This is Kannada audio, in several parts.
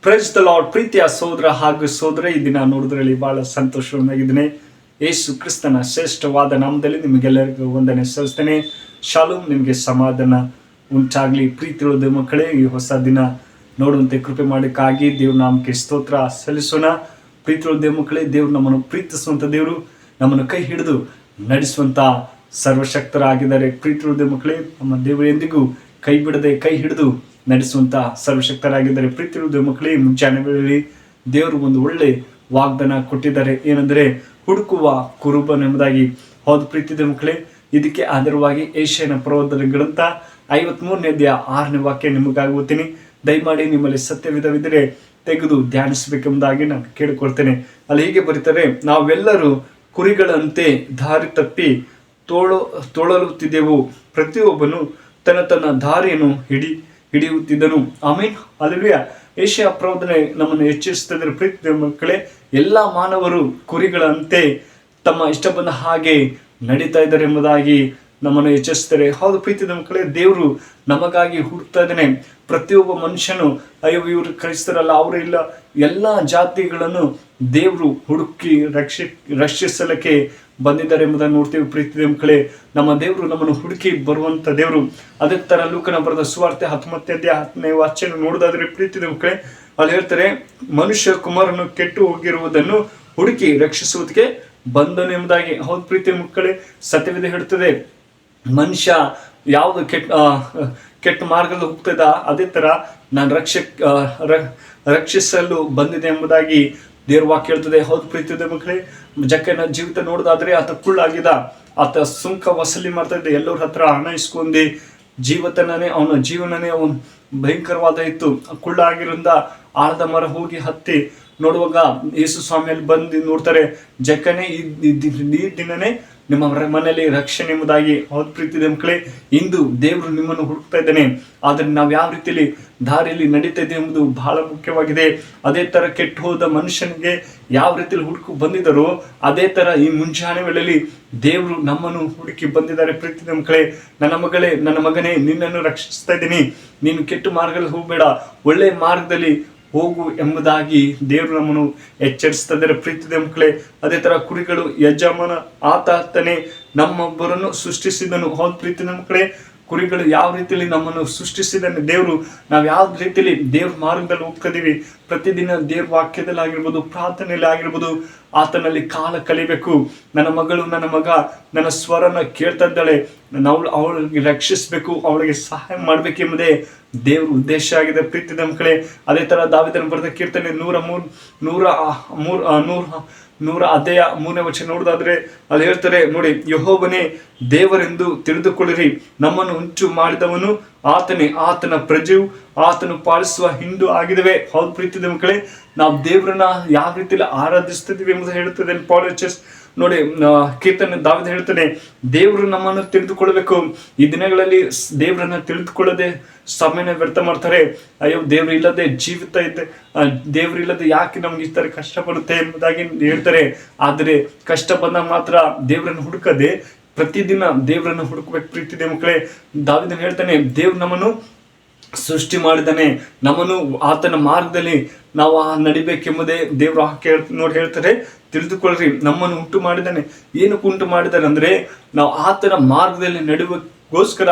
Praise the lord. ಪ್ರೀತಿಯ ಸಹೋದರ ಹಾಗೂ ಸಹೋದರ, ಈ ದಿನ ನೋಡಿದ್ರಲ್ಲಿ ಬಹಳ ಸಂತೋಷವಾಗಿದ್ದೇನೆ. ಯೇಸು ಕ್ರಿಸ್ತನ ಶ್ರೇಷ್ಠವಾದ ನಾಮದಲ್ಲಿ ನಿಮಗೆಲ್ಲರಿಗೂ ವಂದನೆ ಸಲ್ಲಿಸ್ತೇನೆ. ಶಾಲೋಮ್, ನಿಮಗೆ ಸಮಾಧಾನ ಉಂಟಾಗಲಿ. ಪ್ರೀತಿಯುಳ್ಳ ಮಕ್ಕಳೇ, ಈ ಹೊಸ ದಿನ ನೋಡುವಂತೆ ಕೃಪೆ ಮಾಡೋಕ್ಕಾಗಿ ದೇವ್ರ ನಾಮಕ್ಕೆ ಸ್ತೋತ್ರ ಸಲ್ಲಿಸೋಣ. ಪ್ರೀತಿಯುಳ್ಳ ಮಕ್ಕಳೇ, ದೇವ್ರು ನಮ್ಮನ್ನು ಪ್ರೀತಿಸುವಂಥ ದೇವರು, ನಮ್ಮನ್ನು ಕೈ ಹಿಡಿದು ನಡೆಸುವಂಥ ಸರ್ವಶಕ್ತರಾಗಿದ್ದಾರೆ. ಪ್ರೀತಿಯುಳ್ಳ ಮಕ್ಕಳೇ, ನಮ್ಮ ದೇವರು ಎಂದಿಗೂ ಕೈ ಬಿಡದೆ ಕೈ ಹಿಡಿದು ನಡೆಸುವಂಥ ಸರ್ವಶಕ್ತರಾಗಿದ್ದಾರೆ. ಪ್ರೀತಿಯುಳ್ಳ ಮಕ್ಕಳೇ, ಮುಂಚಾನೆ ವೇಳೆಯಲ್ಲಿ ದೇವರು ಒಂದು ಒಳ್ಳೆ ವಾಗ್ದಾನ ಕೊಟ್ಟಿದ್ದಾರೆ. ಏನಂದರೆ, ಹುಡುಕುವ ಕುರುಬನೆಂಬುದಾಗಿ. ಹೌದು ಪ್ರೀತಿಯ ಮಕ್ಕಳೇ, ಇದಕ್ಕೆ ಆಧಾರವಾಗಿ ಏಷ್ಯನ ಪ್ರವಾದದ ಗ್ರಂಥ 53ನೇ ಅಧ್ಯಾಯ 6ನೇ ವಾಕ್ಯ ನಿಮಗಾಗಿ ಓದ್ತೀನಿ. ದಯಮಾಡಿ ನಿಮ್ಮಲ್ಲಿ ಸತ್ಯವಿಧವಿದ್ದರೆ ತೆಗೆದು ಧ್ಯಾನಿಸಬೇಕೆಂಬುದಾಗಿ ನಾನು ಕೇಳಿಕೊಳ್ತೇನೆ. ಅಲ್ಲಿ ಹೀಗೆ ಬರೀತಾರೆ, ನಾವೆಲ್ಲರೂ ಕುರಿಗಳಂತೆ ದಾರಿ ತಪ್ಪಿ ತೊಳಲುತ್ತಿದ್ದೆವು, ಪ್ರತಿಯೊಬ್ಬನು ತನ್ನ ತನ್ನ ದಾರಿಯನ್ನು ಹಿಡಿಯುತ್ತಿದ್ದನು. ಆಮೇನ್, ಅಲ್ಲೆಲೂಯಾ. ಏಷ್ಯಾ ಪ್ರವಾದನೆ ನಮ್ಮನ್ನು ಎಚ್ಚರಿಸುತ್ತಿದ್ದರೆ, ಪ್ರೀತಿಯ ಮಕ್ಕಳೇ, ಎಲ್ಲ ಮಾನವರು ಕುರಿಗಳಂತೆ ತಮ್ಮ ಇಷ್ಟ ಬಂದ ಹಾಗೆ ನಡೀತಾ ಇದ್ದಾರೆ ಎಂಬುದಾಗಿ ನಮ್ಮನ್ನು ಎಚ್ಚರಿಸ್ತಾರೆ. ಹೌದು ಪ್ರೀತಿಯ ಮಕ್ಕಳೇ, ದೇವರು ನಮಗಾಗಿ ಹುಡುಕ್ತಾ ಇದ್ದಾನೆ. ಪ್ರತಿಯೊಬ್ಬ ಮನುಷ್ಯನು, ಅಯ್ಯೋ ಇವರು ಕ್ರೈಸ್ತರಲ್ಲ, ಅವರು ಇಲ್ಲ, ಎಲ್ಲ ಜಾತಿಗಳನ್ನು ದೇವರು ಹುಡುಕಿ ರಕ್ಷಿಸಲಿಕ್ಕೆ ಬಂದಿದ್ದಾರೆ ಎಂಬುದನ್ನು ನೋಡ್ತೀವಿ. ಪ್ರೀತಿಯ ಮಕ್ಕಳೇ, ನಮ್ಮ ದೇವರು ನಮ್ಮನ್ನು ಹುಡುಕಿ ಬರುವಂತ ದೇವರು. ಅದೇ ತರ ಲೂಕನ ಬರೆದ ಸುವಾರ್ತೆ 19ನೇ ಅಧ್ಯಾಯ 10ನೇ ವಾಕ್ಯ ನೋಡೋದಾದ್ರೆ, ಪ್ರೀತಿಯ ಮಕ್ಕಳೇ, ಅಲ್ಲಿ ಹೇಳ್ತಾರೆ, ಮನುಷ್ಯ ಕುಮಾರನು ಕೆಟ್ಟು ಹೋಗಿರುವುದನ್ನು ಹುಡುಕಿ ರಕ್ಷಿಸುವುದಕ್ಕೆ ಬಂದನು ಎಂಬುದಾಗಿ. ಹೌದು ಪ್ರೀತಿಯ ಮಕ್ಕಳೇ, ಸತ್ಯವಿದೆ ಹೇಳ್ತದೆ, ಮನುಷ್ಯ ಯಾವುದು ಕೆಟ್ಟ ಮಾರ್ಗದಲ್ಲಿ ಹೋಗ್ತಾ ಇದ್ದ, ಅದೇ ತರ ನಾನು ರಕ್ಷಿಸಲು ಬಂದಿದೆ ಎಂಬುದಾಗಿ ದೇವ್ರ ವಾಕ್ಯ ಹೇಳ್ತದೆ. ಹೌದು ಪ್ರೀತಿಯ ಮಕ್ಕಳೇ, ಜಕ್ಕನ ಜೀವಿತ ನೋಡೋದಾದ್ರೆ, ಆತ ಕುಳ್ಳಾಗಿದ್ದ, ಆತ ಸುಂಕ ವಸೂಲಿ ಮಾಡ್ತಾ ಇದ್ದ, ಎಲ್ಲರ ಹತ್ರ ಹಣ ಇಸ್ಕೊಂಡಿ ಅವನ ಜೀವನನೇ ಅವನು ಭಯಂಕರವಾದ ಇತ್ತು. ಕುಳ್ಳಾಗಿರಿಂದ ಆಳದ ಮರ ಹೋಗಿ ಹತ್ತಿ ನೋಡುವಾಗ ಯೇಸು ಸ್ವಾಮಿಯಲ್ಲಿ ಬಂದು ನೋಡ್ತಾರೆ, ಜಕ್ಕನೇ ಈ ದಿನನೇ ನಿಮ್ಮ ಮನೆಯಲ್ಲಿ ರಕ್ಷಣೆ ಎಂಬುದಾಗಿ. ಹೌದು ಪ್ರೀತಿಯ ಮಕ್ಕಳೇ, ಇಂದು ದೇವರು ನಿಮ್ಮನ್ನು ಹುಡುಕ್ತಾ ಇದ್ದಾನೆ. ಆದರೆ ನಾವು ಯಾವ ರೀತಿಯಲ್ಲಿ ದಾರಿಯಲ್ಲಿ ನಡೀತಾ ಇದ್ದೇವೆ ಎಂಬುದು ಬಹಳ ಮುಖ್ಯವಾಗಿದೆ. ಅದೇ ತರ ಕೆಟ್ಟು ಹೋದ ಮನುಷ್ಯನಿಗೆ ಯಾವ ರೀತಿಯಲ್ಲಿ ಹುಡುಕು ಬಂದಿದ್ದಾರೋ, ಅದೇ ತರ ಈ ಮುಂಜಾನೆ ವೇಳೆಯಲ್ಲಿ ದೇವರು ನಮ್ಮನ್ನು ಹುಡುಕಿ ಬಂದಿದ್ದಾರೆ. ಪ್ರೀತಿಯ ಮಕ್ಕಳೇ, ನನ್ನ ಮಗಳೇ, ನನ್ನ ಮಗನೇ, ನಿನ್ನನ್ನು ರಕ್ಷಿಸ್ತಾ ಇದ್ದೀನಿ, ನೀನು ಕೆಟ್ಟ ಮಾರ್ಗದಲ್ಲಿ ಹೋಗಬೇಡ, ಒಳ್ಳೆಯ ಮಾರ್ಗದಲ್ಲಿ ಹೋಗು ಎಂಬುದಾಗಿ ದೇವರು ನಮ್ಮನ್ನು ಎಚ್ಚರಿಸ್ತಾ ಇದ್ದಾರೆ. ಪ್ರೀತಿಯ ಮಕ್ಕಳೇ, ಅದೇ ತರ ಕುರಿಗಳು ಯಜಮಾನ ಆತನೇ ನಮ್ಮೊಬ್ಬರನ್ನು ಸೃಷ್ಟಿಸಿದನು. ಹೌದು ಪ್ರೀತಿಯ ಮಕ್ಕಳೇ, ಕುರಿಗಳು ಯಾವ ರೀತಿಯಲ್ಲಿ ನಮ್ಮನ್ನು ಸೃಷ್ಟಿಸಿದಾನೆ ದೇವರು, ನಾವು ಯಾವ ರೀತಿಯಲ್ಲಿ ದೇವ್ರ ಮಾರ್ಗದಲ್ಲಿ ಹೋಗ್ತಿದೀವಿ, ಪ್ರತಿದಿನ ದೇವ್ರ ವಾಕ್ಯದಲ್ಲಿ ಆಗಿರ್ಬೋದು, ಪ್ರಾರ್ಥನೆಯಲ್ಲಿ ಆಗಿರ್ಬೋದು, ಆತನಲ್ಲಿ ಕಾಲ ಕಲಿಬೇಕು. ನನ್ನ ಮಗಳು, ನನ್ನ ಮಗ ನನ್ನ ಸ್ವರನ ಕೇಳ್ತಾ ಇದ್ದಾಳೆ, ಅವಳಿಗೆ ರಕ್ಷಿಸಬೇಕು, ಅವಳಿಗೆ ಸಹಾಯ ಮಾಡ್ಬೇಕೆಂಬುದೇ ದೇವ್ರ ಉದ್ದೇಶ ಆಗಿದೆ. ಪ್ರೀತಿಯ ಮಕ್ಕಳೇ, ಅದೇ ತರ ದಾವೀದನ ಬರೆದ ಕೀರ್ತನೆ 103ನೇ ವಚನ ನೋಡೋದಾದ್ರೆ, ಅಲ್ಲಿ ಹೇಳ್ತಾರೆ ನೋಡಿ, ಯೆಹೋವನೇ ದೇವರೆಂದು ತಿಳಿದುಕೊಳ್ಳಿರಿ, ನಮ್ಮನ್ನು ಉಂಟು ಮಾಡಿದವನು ಆತನೇ, ಆತನ ಪ್ರಜೆಯು ಆತನು ಪಾಲಿಸುವ ಹಿಂಡು ಆಗಿದವೆ. ಹೌದು ಪ್ರೀತಿಯ ಮಕ್ಕಳೇ, ನಾವು ದೇವರನ್ನ ಯಾವ ರೀತಿಯಲ್ಲಿ ಆರಾಧಿಸ್ತಿದ್ದೀವಿ ಎಂಬುದು ಹೇಳ್ತದೆ ಪಾಲ್ ನೋಡಿ. ಕೀರ್ತನೆ ದಾವೀದ ಹೇಳ್ತಾನೆ, ದೇವರು ನಮ್ಮನ್ನು ತಿಳಿದುಕೊಳ್ಬೇಕು. ಈ ದಿನಗಳಲ್ಲಿ ದೇವರನ್ನ ತಿಳಿದುಕೊಳ್ಳದೆ ಸಮಯನ ವ್ಯರ್ಥ ಮಾಡ್ತಾರೆ. ಅಯ್ಯೋ, ದೇವ್ರು ಇಲ್ಲದೆ ಜೀವಿತ ಇದೆ, ದೇವ್ರು ಇಲ್ಲದೆ ಯಾಕೆ ನಮ್ಗೆ ಈ ತರ ಕಷ್ಟ ಬರುತ್ತೆ ಎಂಬುದಾಗಿ ಹೇಳ್ತಾರೆ. ಆದರೆ ಕಷ್ಟ ಬಂದಾಗ ಮಾತ್ರ ದೇವರನ್ನು ಹುಡುಕದೆ ಪ್ರತಿದಿನ ದೇವರನ್ನು ಹುಡುಕಬೇಕು. ಪ್ರೀತಿಯ ಮಕ್ಕಳೇ, ದಾವೀದನು ಹೇಳ್ತಾನೆ, ದೇವ್ರು ನಮ್ಮನ್ನು ಸೃಷ್ಟಿ ಮಾಡಿದ್ದಾನೆ, ನಮ್ಮನ್ನು ಆತನ ಮಾರ್ಗದಲ್ಲಿ ನಾವು ನಡಿಬೇಕೆಂಬುದೇ ದೇವ್ರು ನೋಡಿ ಹೇಳ್ತಾರೆ, ತಿಳಿದುಕೊಳ್ಳ್ರಿ, ನಮ್ಮನ್ನು ಉಂಟು ಮಾಡಿದ್ದಾನೆ. ಏನಕ್ಕೆ ಉಂಟು ಮಾಡಿದ್ದಾರೆ ಅಂದ್ರೆ, ನಾವು ಆತನ ಮಾರ್ಗದಲ್ಲಿ ನಡೆಯೋಕ್ಕೋಸ್ಕರ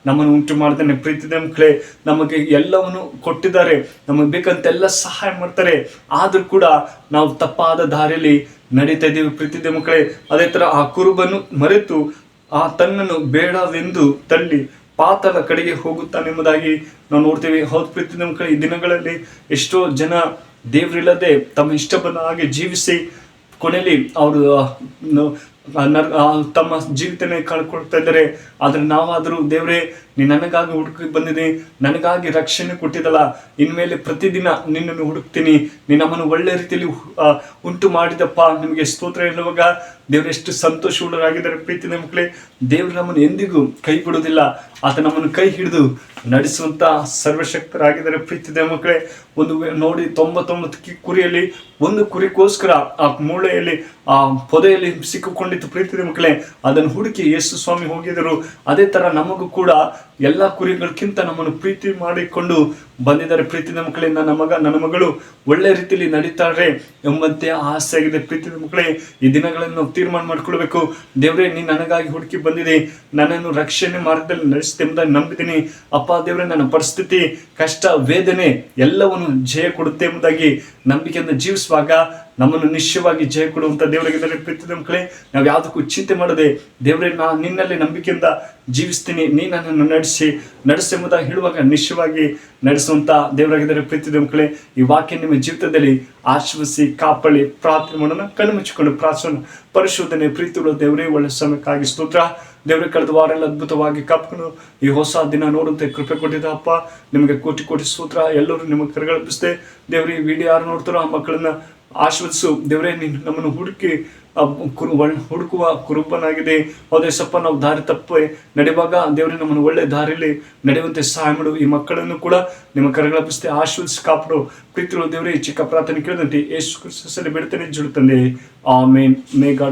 ನಮ್ಮನ್ನು ಉಂಟು ಮಾಡಿದ್ದಾನೆ. ಪ್ರೀತಿಯ ಮಕ್ಕಳೇ, ನಮಗೆ ಎಲ್ಲವನ್ನು ಕೊಟ್ಟಿದ್ದಾರೆ, ನಮಗೆ ಬೇಕಂತೆಲ್ಲ ಸಹಾಯ ಮಾಡ್ತಾರೆ. ಆದ್ರೂ ಕೂಡ ನಾವು ತಪ್ಪಾದ ದಾರಿಯಲ್ಲಿ ನಡೀತಾ ಇದ್ದೀವಿ. ಪ್ರೀತಿಯ ಮಕ್ಕಳೇ, ಅದೇ ತರ ಆ ಕುರುಬನ್ನು ಮರೆತು ತನ್ನನ್ನು ಬೇಡವೆಂದು ತಳ್ಳಿ ಪಾತಾಳ ಕಡೆಗೆ ಹೋಗುತ್ತಾನೆಂಬುದಾಗಿ ನಾವು ನೋಡ್ತೇವೆ. ಹೌದು ಪ್ರೀತಿಯ ಮಕ್ಕಳೇ, ಈ ದಿನಗಳಲ್ಲಿ ಎಷ್ಟೋ ಜನ ದೇವರಿಲ್ಲದೆ ತಮ್ಮ ಇಷ್ಟ ಬಂದ ಹಾಗೆ ಜೀವಿಸಿ ಕೊನೆಯಲ್ಲಿ ಅವರು ತಮ್ಮ ಜೀವಿತನೇ ಕಳ್ಕೊಳ್ತಾ ಇದ್ದಾರೆ. ಆದ್ರೆ ನಾವಾದರೂ, ದೇವರೇ, ನೀ ನನಗಾಗಿ ಹುಡುಕಿ ಬಂದಿದೆ, ನನಗಾಗಿ ರಕ್ಷಣೆ ಕೊಟ್ಟಿದ್ದಲ್ಲ, ಇನ್ಮೇಲೆ ಪ್ರತಿದಿನ ನಿನ್ನನ್ನು ಹುಡುಕ್ತೀನಿ, ನೀ ನಮ್ಮನ್ನು ಒಳ್ಳೆ ರೀತಿಯಲ್ಲಿ ಉಂಟು ಮಾಡಿದಪ್ಪ, ನಿಮಗೆ ಸ್ತೋತ್ರ ಹೇಳುವಾಗ ದೇವರು ಎಷ್ಟು ಸಂತೋಷವುಳ್ಳರಾಗಿದ್ದಾರೆ. ಪ್ರೀತಿಯ ಮಕ್ಕಳೇ, ದೇವರು ನಮ್ಮನ್ನು ಎಂದಿಗೂ ಕೈ ಬಿಡುವುದಿಲ್ಲ, ಆತ ನಮ್ಮನ್ನು ಕೈ ಹಿಡಿದು ನಡೆಸುವಂತ ಸರ್ವಶಕ್ತರಾಗಿದ್ದಾರೆ. ಪ್ರೀತಿಯ ಮಕ್ಕಳೇ, ಒಂದು ನೋಡಿ 99 ಕುರಿಯಲ್ಲಿ ಒಂದು ಕುರಿಗೋಸ್ಕರ ಆ ಮೂಳೆಯಲ್ಲಿ ಆ ಪೊದೆಯಲ್ಲಿ ಸಿಕ್ಕಿಕೊಂಡಿತ್ತು. ಪ್ರೀತಿಯ ಮಕ್ಕಳೇ, ಅದನ್ನು ಹುಡುಕಿ ಯೇಸು ಸ್ವಾಮಿ ಹೋಗಿದರು. ಅದೇ ತರ ನಮಗೂ ಕೂಡ ಎಲ್ಲ ಕುರಿಗಳಕ್ಕಿಂತ ನಮ್ಮನ್ನು ಪ್ರೀತಿ ಮಾಡಿಕೊಂಡು ಬಂದಿದ್ದಾರೆ. ಪ್ರೀತಿಯ ಮಕ್ಕಳೇ, ನನ್ನ ಮಗ ನನ್ನ ಮಗಳು ಒಳ್ಳೆ ರೀತಿಯಲ್ಲಿ ನಡೀತಾರೆ ಎಂಬಂತೆ ಆಸೆ ಆಗಿದೆ. ಪ್ರೀತಿಯ ಮಕ್ಕಳೇ, ಈ ದಿನಗಳನ್ನು ನಾವು ತೀರ್ಮಾನ ಮಾಡ್ಕೊಳ್ಬೇಕು. ದೇವರೇ, ನೀನು ನನಗಾಗಿ ಹುಡುಕಿ ಬಂದಿದೆ, ನನ್ನನ್ನು ರಕ್ಷಣೆ ಮಾರ್ಗದಲ್ಲಿ ನಡೆಸುತ್ತೆ ಎಂಬುದಾಗಿ ನಂಬಿದ್ದೀನಿ. ಅಪ್ಪ ದೇವರೇ, ನನ್ನ ಪರಿಸ್ಥಿತಿ, ಕಷ್ಟ, ವೇದನೆ ಎಲ್ಲವನ್ನು ಜಯ ಕೊಡುತ್ತೆ ಎಂಬುದಾಗಿ ನಂಬಿಕೆಯಿಂದ ಜೀವಿಸುವಾಗ ನಮ್ಮನ್ನು ನಿಶ್ಚಯವಾಗಿ ಜಯ ಕೊಡುವಂಥ ದೇವರಾಗಿದ್ದಾರೆ. ಪ್ರೀತಿಯ ಮಕ್ಕಳೇ, ನಾವು ಯಾವುದಕ್ಕೂ ಚಿಂತೆ ಮಾಡದೆ, ದೇವರೇ ನಾನು ನಿನ್ನಲ್ಲಿ ನಂಬಿಕೆಯಿಂದ ಜೀವಿಸ್ತೀನಿ, ನೀ ನನ್ನನ್ನು ನಡೆಸೆಂಬುದಾಗಿ ಹೇಳುವಾಗ ನಿಶ್ಚಯವಾಗಿ ನಡೆಸುವಂಥ ದೇವರಾಗಿದ್ದಾರೆ. ಪ್ರೀತಿಯ ಮಕ್ಕಳೇ, ಈ ವಾಕ್ಯ ನಿಮ್ಮ ಜೀವಿತದಲ್ಲಿ ಆಶೀರ್ವದಿಸಿ ಕಾಪಾಡಿ. ಪ್ರಾರ್ಥನೆ ಮಾಡೋಣ, ಕಣ್ಣು ಮುಚ್ಚಿಕೊಂಡು ಪ್ರಾರ್ಥನೆ. ಪರಿಶೋಧನೆ ಪ್ರೀತಿಯುಳ್ಳ ದೇವರೇ, ಒಳ್ಳೆ ಸಮಯಕ್ಕಾಗಿ ಸ್ತೋತ್ರ. ದೇವರೇ, ಕಳೆದ ವಾರ ಎಲ್ಲ ಅದ್ಭುತವಾಗಿ ಕಾಪಾಡು. ಈ ಹೊಸ ದಿನ ನೋಡುವಂತೆ ಕೃಪೆ ಕೊಟ್ಟಿದ್ದ ಅಪ್ಪ, ನಿಮಗೆ ಕೋಟಿ ಕೋಟಿ ಸ್ತೋತ್ರ. ಎಲ್ಲರೂ ನಿಮ್ಮ ಕರೆಗಳಿಸ್ತೆ ದೇವರೇ. ಈ ವಿಡಿಯೋ ಯಾರು ನೋಡ್ತಾರೋ ಆ ಮಕ್ಕಳನ್ನ ಆಶೀರ್ವದಿಸು ದೇವರೇ. ನೀನು ನಮ್ಮನ್ನು ಹುಡುಕುವ ಕುರುಬನಾಗಿದೆ. ಹೌದೇ ಸಪ್ಪ, ನಾವು ದಾರಿ ತಪ್ಪಿ ನಡೆಯುವಾಗ ದೇವರೇ ನಮ್ಮನ್ನು ಒಳ್ಳೆ ದಾರಿಯಲ್ಲಿ ನಡೆಯುವಂತೆ ಸಹಾಯ ಮಾಡು. ಈ ಮಕ್ಕಳನ್ನು ಕೂಡ ನಿಮ್ಮ ಕರೆಗಳಪ್ಪಿಸ್ತೆ ಆಶೀರ್ವದಿಸಿ ಕಾಪಾಡು. ಪ್ರೀತಿಗಳು ದೇವರೇ, ಚಿಕ್ಕ ಪ್ರಾರ್ಥನೆ ಕೇಳಿದಂತೆ ಯೇಸು ಕ್ರಿಸ್ತನಲ್ಲಿ ಬೇಡ್ತೇನೆ, ಜುಡುತ್ತಂದೆ, ಆಮೇನ್. ಮೇ ಗಾಡ್